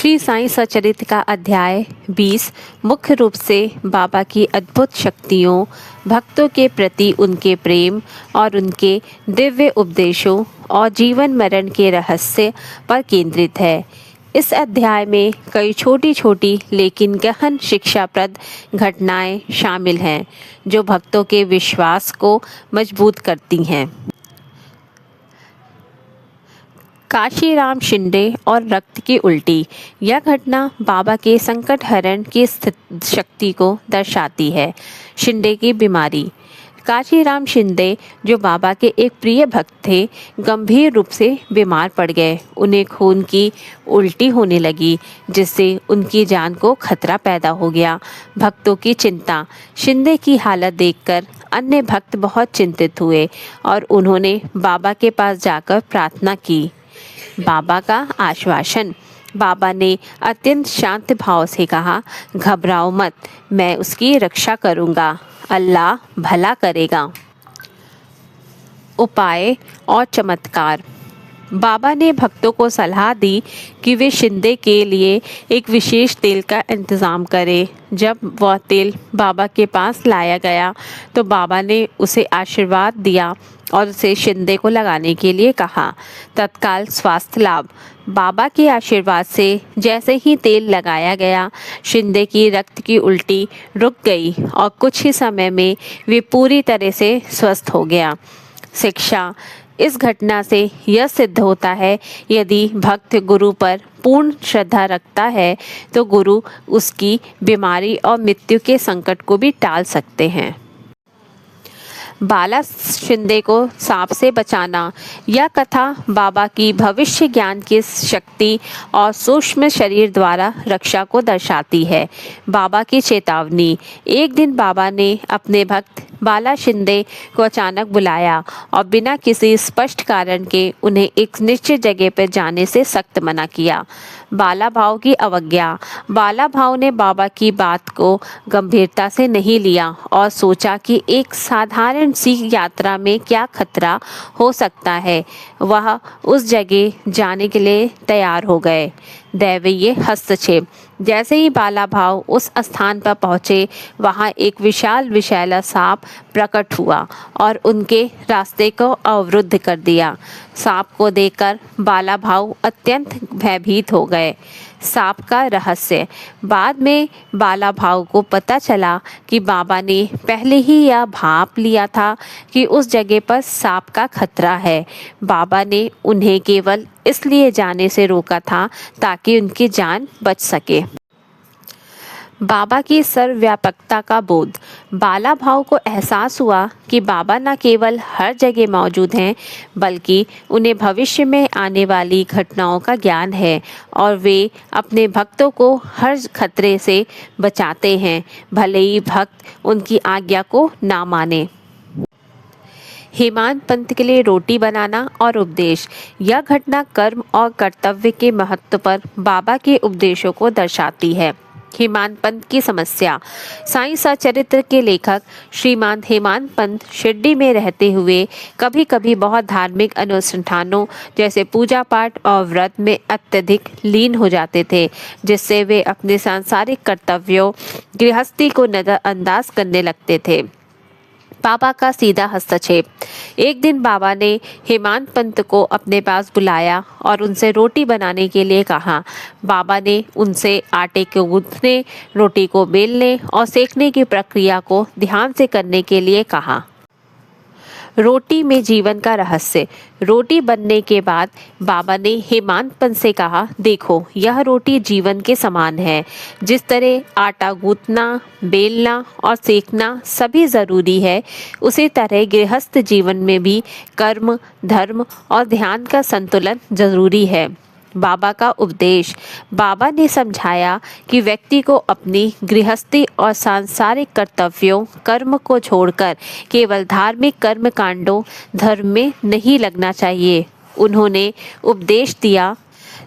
श्री साईं सचरित का अध्याय 20 मुख्य रूप से बाबा की अद्भुत शक्तियों, भक्तों के प्रति उनके प्रेम और उनके दिव्य उपदेशों और जीवन मरण के रहस्य पर केंद्रित है। इस अध्याय में कई छोटी छोटी लेकिन गहन शिक्षाप्रद घटनाएं शामिल हैं जो भक्तों के विश्वास को मजबूत करती हैं। काशीराम शिंदे और रक्त की उल्टी। यह घटना बाबा के संकट हरण की शक्ति को दर्शाती है। शिंदे की बीमारी। काशीराम शिंदे, जो बाबा के एक प्रिय भक्त थे, गंभीर रूप से बीमार पड़ गए। उन्हें खून की उल्टी होने लगी, जिससे उनकी जान को खतरा पैदा हो गया। भक्तों की चिंता। शिंदे की हालत देखकर अन्य भक्त बहुत चिंतित हुए और उन्होंने बाबा के पास जाकर प्रार्थना की। बाबा का आश्वासन। बाबा ने अत्यंत शांत भाव से कहा, घबराओ मत, मैं उसकी रक्षा करूंगा, अल्लाह भला करेगा। उपाय और चमत्कार। बाबा ने भक्तों को सलाह दी कि वे शिंदे के लिए एक विशेष तेल का इंतज़ाम करें। जब वह तेल बाबा के पास लाया गया तो बाबा ने उसे आशीर्वाद दिया और उसे शिंदे को लगाने के लिए कहा। तत्काल स्वास्थ्य लाभ। बाबा के आशीर्वाद से जैसे ही तेल लगाया गया, शिंदे की रक्त की उल्टी रुक गई और कुछ ही समय में वे पूरी तरह से स्वस्थ हो गया। शिक्षा। इस घटना से यह सिद्ध होता है, यदि भक्त गुरु पर पूर्ण श्रद्धा रखता है तो गुरु उसकी बीमारी और मृत्यु के संकट को भी टाल सकते हैं। बाला शिंदे को सांप से बचाना। यह कथा बाबा की भविष्य ज्ञान की शक्ति और सूक्ष्म शरीर द्वारा रक्षा को दर्शाती है। बाबा की चेतावनी। एक दिन बाबा ने अपने भक्त बाला शिंदे को अचानक बुलाया और बिना किसी स्पष्ट कारण के उन्हें एक निश्चित जगह पर जाने से सख्त मना किया। बाला भाव की अवज्ञा। बाला भाव ने बाबा की बात को गंभीरता से नहीं लिया और सोचा कि एक साधारण सी यात्रा में क्या खतरा हो सकता है। वह उस जगह जाने के लिए तैयार हो गए। दैवीय हस्तक्षेप। जैसे ही बाला भाव उस स्थान पर पहुँचे, वहाँ एक विशाल विषैला सांप प्रकट हुआ और उनके रास्ते को अवरुद्ध कर दिया। सांप को देखकर बाला भाव अत्यंत भयभीत हो गए। सांप का रहस्य। बाद में बाला भाव को पता चला कि बाबा ने पहले ही यह भांप लिया था कि उस जगह पर सांप का खतरा है। बाबा ने उन्हें केवल इसलिए जाने से रोका था ताकि उनकी जान बच सके। बाबा की सर्वव्यापकता का बोध। बाला भाव को एहसास हुआ कि बाबा न केवल हर जगह मौजूद हैं, बल्कि उन्हें भविष्य में आने वाली घटनाओं का ज्ञान है और वे अपने भक्तों को हर खतरे से बचाते हैं, भले ही भक्त उनकी आज्ञा को ना माने। हेमांत पंत के लिए रोटी बनाना और उपदेश। यह घटना कर्म और कर्तव्य के महत्व पर बाबा के उपदेशों को दर्शाती है। हेमांत पंत की समस्या। साईं सचरित्र के लेखक श्रीमान हेमांत पंत शिरडी में रहते हुए कभी कभी बहुत धार्मिक अनुष्ठानों जैसे पूजा पाठ और व्रत में अत्यधिक लीन हो जाते थे, जिससे वे अपने सांसारिक कर्तव्यों, गृहस्थी को नजरअंदाज करने लगते थे। बाबा का सीधा हस्तक्षेप। एक दिन बाबा ने हेमांत पंत को अपने पास बुलाया और उनसे रोटी बनाने के लिए कहा। बाबा ने उनसे आटे को गूंथने, रोटी को बेलने और सेकने की प्रक्रिया को ध्यान से करने के लिए कहा। रोटी में जीवन का रहस्य। रोटी बनने के बाद बाबा ने हेमांत पंत से कहा, देखो, यह रोटी जीवन के समान है। जिस तरह आटा गूंथना, बेलना और सेकना सभी ज़रूरी है, उसी तरह गृहस्थ जीवन में भी कर्म, धर्म और ध्यान का संतुलन जरूरी है। बाबा का उपदेश। बाबा ने समझाया कि व्यक्ति को अपनी गृहस्थी और सांसारिक कर्तव्यों, कर्म को छोड़कर केवल धार्मिक कर्म कांडों, धर्म में नहीं लगना चाहिए। उन्होंने उपदेश दिया,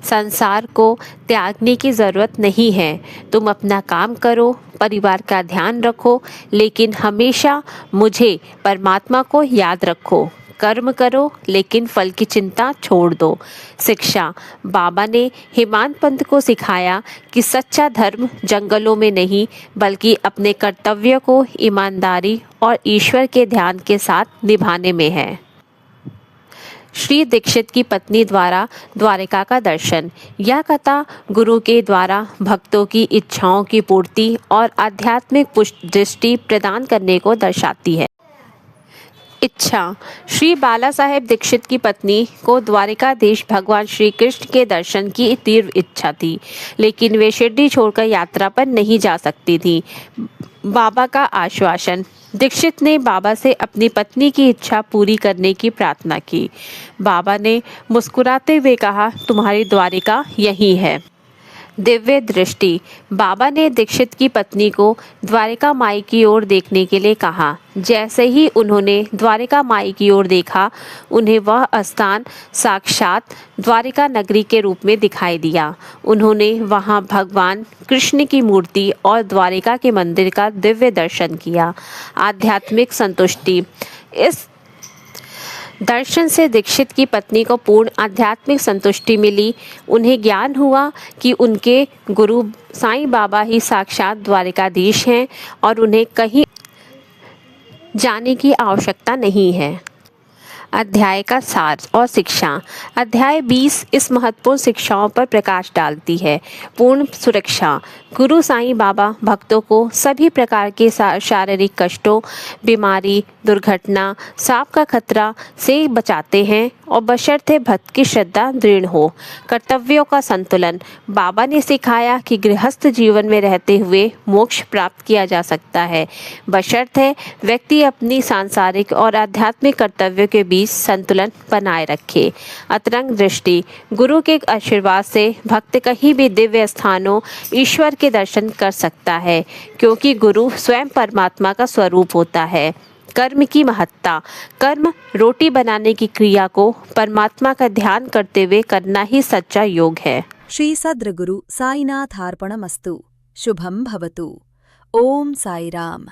संसार को त्यागने की ज़रूरत नहीं है। तुम अपना काम करो, परिवार का ध्यान रखो, लेकिन हमेशा मुझे, परमात्मा को याद रखो। कर्म करो लेकिन फल की चिंता छोड़ दो। शिक्षा, बाबा ने हेमांत पंत को सिखाया कि सच्चा धर्म जंगलों में नहीं बल्कि अपने कर्तव्य को ईमानदारी और ईश्वर के ध्यान के साथ निभाने में है। श्री दीक्षित की पत्नी द्वारा द्वारिका का दर्शन। यह कथा गुरु के द्वारा भक्तों की इच्छाओं की पूर्ति और आध्यात्मिक दृष्टि प्रदान करने को दर्शाती है। इच्छा, श्री बाला साहेब दीक्षित की पत्नी को द्वारिकाधीश भगवान श्री कृष्ण के दर्शन की तीव्र इच्छा थी, लेकिन वे शिरडी छोड़कर यात्रा पर नहीं जा सकती थी। बाबा का आश्वासन। दीक्षित ने बाबा से अपनी पत्नी की इच्छा पूरी करने की प्रार्थना की। बाबा ने मुस्कुराते हुए कहा, तुम्हारी द्वारिका यही है। दिव्य दृष्टि, बाबा ने दीक्षित की पत्नी को द्वारिका माई की ओर देखने के लिए कहा। जैसे ही उन्होंने द्वारिका माई की ओर देखा, उन्हें वह स्थान साक्षात द्वारिका नगरी के रूप में दिखाई दिया। उन्होंने वहां भगवान कृष्ण की मूर्ति और द्वारिका के मंदिर का दिव्य दर्शन किया। आध्यात्मिक संतुष्टि, इस दर्शन से दीक्षित की पत्नी को पूर्ण आध्यात्मिक संतुष्टि मिली। उन्हें ज्ञान हुआ कि उनके गुरु साईं बाबा ही साक्षात द्वारिकाधीश हैं और उन्हें कहीं जाने की आवश्यकता नहीं है। अध्याय का सार और शिक्षा। अध्याय 20 इस महत्वपूर्ण शिक्षाओं पर प्रकाश डालती है। पूर्ण सुरक्षा, गुरु साईं बाबा भक्तों को सभी प्रकार के शारीरिक कष्टों, बीमारी, दुर्घटना, सांप का खतरा से बचाते हैं और बशर्ते भक्त की श्रद्धा दृढ़ हो। कर्तव्यों का संतुलन, बाबा ने सिखाया कि गृहस्थ जीवन में रहते हुए मोक्ष प्राप्त किया जा सकता है, बशर्ते व्यक्ति अपनी सांसारिक और आध्यात्मिक कर्तव्यों के बीच संतुलन बनाए रखे। अतरंग दृष्टि, गुरु के आशीर्वाद से भक्त कहीं भी दिव्य स्थानों, ईश्वर के दर्शन कर सकता है, क्योंकि गुरु स्वयं परमात्मा का स्वरूप होता है। कर्म की महत्ता, कर्म रोटी बनाने की क्रिया को परमात्मा का ध्यान करते हुए करना ही सच्चा योग है। श्री सद्गुरु साईनाथार्पणमस्तु। शुभम भवतु। ओम साई राम।